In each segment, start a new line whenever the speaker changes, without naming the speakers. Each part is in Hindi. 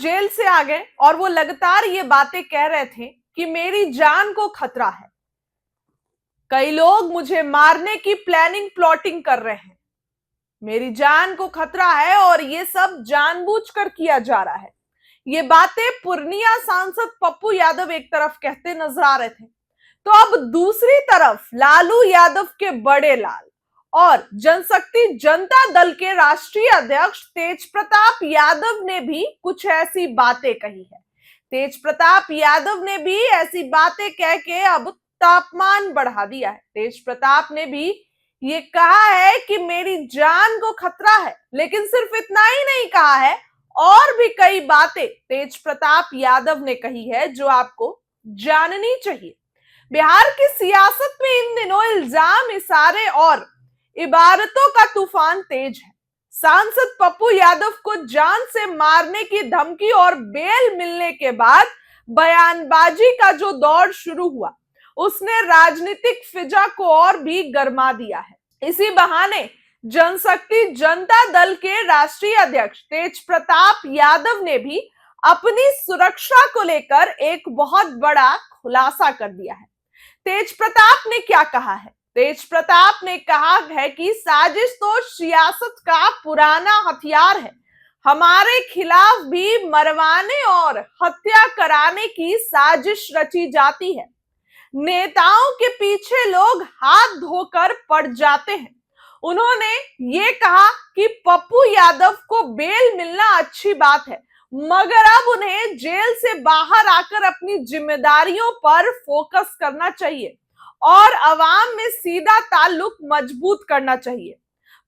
जेल से आ गए और वो लगातार ये बातें कह रहे थे कि मेरी जान को खतरा है, कई लोग मुझे मारने की प्लानिंग प्लॉटिंग कर रहे हैं, मेरी जान को खतरा है और ये सब जानबूझकर किया जा रहा है। ये बातें पूर्णिया सांसद पप्पू यादव एक तरफ कहते नजर आ रहे थे, तो अब दूसरी तरफ लालू यादव के बड़े लाल और जनशक्ति जनता दल के राष्ट्रीय अध्यक्ष तेज प्रताप यादव ने भी कुछ ऐसी बातें कही है। तेज प्रताप यादव ने भी ऐसी बातें कह के अब तापमान बढ़ा दिया है। तेज प्रताप ने भी ये कहा है कि मेरी जान को खतरा है, लेकिन सिर्फ इतना ही नहीं कहा है, और भी कई बातें तेज प्रताप यादव ने कही है जो आपको जाननी चाहिए। बिहार की सियासत में इन दिनों इल्जाम, इशारे और इबारतों का तूफान तेज है। सांसद पप्पू यादव को जान से मारने की धमकी और बेल मिलने के बाद बयानबाजी का जो दौर शुरू हुआ, उसने राजनीतिक फिजा को और भी गर्मा दिया है। इसी बहाने जनशक्ति जनता दल के राष्ट्रीय अध्यक्ष तेज प्रताप यादव ने भी अपनी सुरक्षा को लेकर एक बहुत बड़ा खुलासा कर दिया है। तेज प्रताप ने क्या कहा है? तेज प्रताप ने कहा है कि साजिश तो सियासत का पुराना हथियार है, हमारे खिलाफ भी मरवाने और हत्या कराने की साजिश रची जाती है, नेताओं के पीछे लोग हाथ धोकर पड़ जाते हैं। उन्होंने ये कहा कि पप्पू यादव को बेल मिलना अच्छी बात है, मगर अब उन्हें जेल से बाहर आकर अपनी जिम्मेदारियों पर फोकस करना चाहिए और अवाम में सीधा ताल्लुक मजबूत करना चाहिए।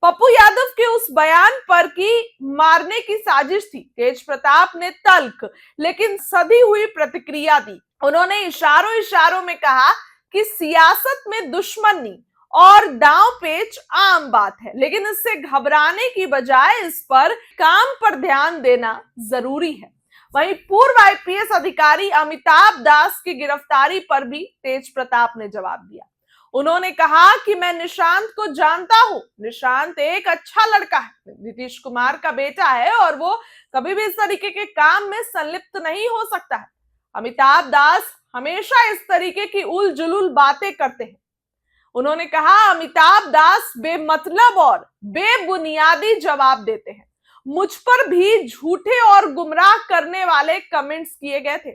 पप्पू यादव के उस बयान पर कि मारने की साजिश थी, तेज प्रताप ने तल्ख लेकिन सधी हुई प्रतिक्रिया दी। उन्होंने इशारों इशारों में कहा कि सियासत में दुश्मनी और दांव पेच आम बात है, लेकिन इससे घबराने की बजाय इस पर काम पर ध्यान देना जरूरी है। वहीं पूर्व आईपीएस अधिकारी अमिताभ दास की गिरफ्तारी पर भी तेज प्रताप ने जवाब दिया। उन्होंने कहा कि मैं निशांत को जानता हूं, निशांत एक अच्छा लड़का है, नीतीश कुमार का बेटा है और वो कभी भी इस तरीके के काम में संलिप्त नहीं हो सकता है। अमिताभ दास हमेशा इस तरीके की उल जुलूल बातें करते हैं। उन्होंने कहा अमिताभ दास बेमतलब और बेबुनियादी जवाब देते हैं। मुझ पर भी झूठे और गुमराह करने वाले कमेंट्स किए गए थे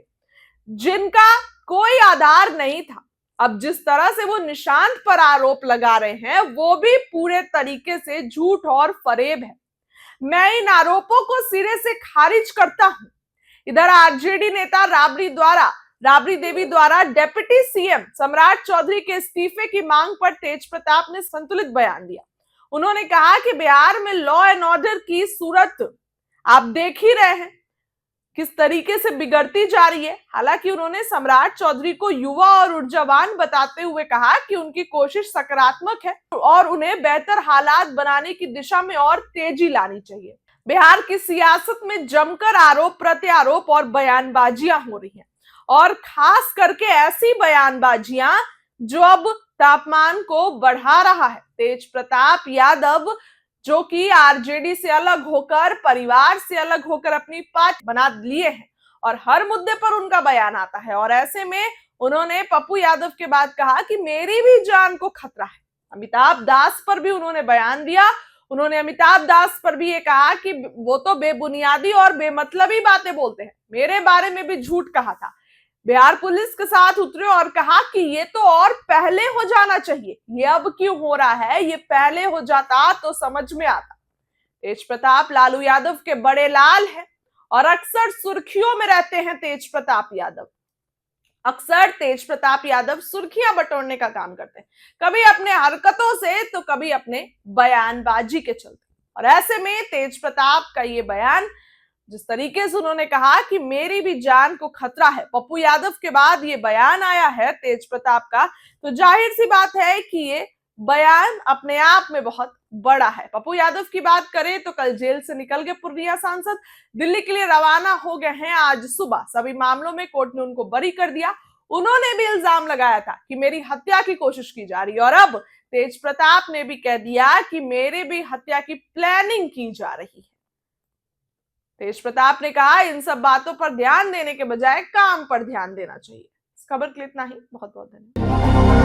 जिनका कोई आधार नहीं था। अब जिस तरह से वो निशांत पर आरोप लगा रहे हैं वो भी पूरे तरीके से झूठ और फरेब है। मैं इन आरोपों को सिरे से खारिज करता हूं। इधर आरजेडी नेता राबड़ी देवी द्वारा डिप्टी सीएम सम्राट चौधरी के इस्तीफे की मांग पर तेज प्रताप ने संतुलित बयान दिया। उन्होंने कहा कि बिहार में लॉ एंड ऑर्डर की सूरत आप देख ही रहे हैं किस तरीके से बिगड़ती जा रही है। हालांकि उन्होंने सम्राट चौधरी को युवा और ऊर्जावान बताते हुए कहा कि उनकी कोशिश सकारात्मक है और उन्हें बेहतर हालात बनाने की दिशा में और तेजी लानी चाहिए। बिहार की सियासत में जमकर आरोप प्रत्यारोप और बयानबाजियां हो रही हैं, और खास करके ऐसी बयानबाजियां जो अब तापमान को बढ़ा रहा है। तेज प्रताप यादव जो कि आरजेडी से अलग होकर, परिवार से अलग होकर अपनी पार्टी बना लिए हैं और हर मुद्दे पर उनका बयान आता है, और ऐसे में उन्होंने पप्पू यादव के बाद कहा कि मेरी भी जान को खतरा है। अमिताभ दास पर भी उन्होंने बयान दिया। उन्होंने अमिताभ दास पर भी ये कहा कि वो तो बेबुनियादी और बेमतलबी बातें बोलते हैं, मेरे बारे में भी झूठ कहा था। बिहार पुलिस के साथ उतरे और कहा कि ये तो और पहले हो जाना चाहिए, ये अब क्यों हो रहा है, ये पहले हो जाता तो समझ में आता। तेज प्रताप लालू यादव के बड़े लाल हैं और अक्सर सुर्खियों में रहते हैं। तेज प्रताप यादव सुर्खियां बटोरने का काम करते हैं, कभी अपने हरकतों से तो कभी अपने बयानबाजी के चलते। और ऐसे में तेज प्रताप का ये बयान, जिस तरीके से उन्होंने कहा कि मेरी भी जान को खतरा है, पप्पू यादव के बाद ये बयान आया है तेज प्रताप का, तो जाहिर सी बात है कि ये बयान अपने आप में बहुत बड़ा है। पप्पू यादव की बात करें तो कल जेल से निकल के पूर्णिया सांसद दिल्ली के लिए रवाना हो गए हैं। आज सुबह सभी मामलों में कोर्ट ने उनको बरी कर दिया। उन्होंने भी इल्जाम लगाया था कि मेरी हत्या की कोशिश की जा रही है, और अब तेज प्रताप ने भी कह दिया कि मेरे भी हत्या की प्लानिंग की जा रही है। तेज प्रताप ने कहा, इन सब बातों पर ध्यान देने के बजाय काम पर ध्यान देना चाहिए। इस खबर के लिए इतना ही। बहुत बहुत धन्यवाद।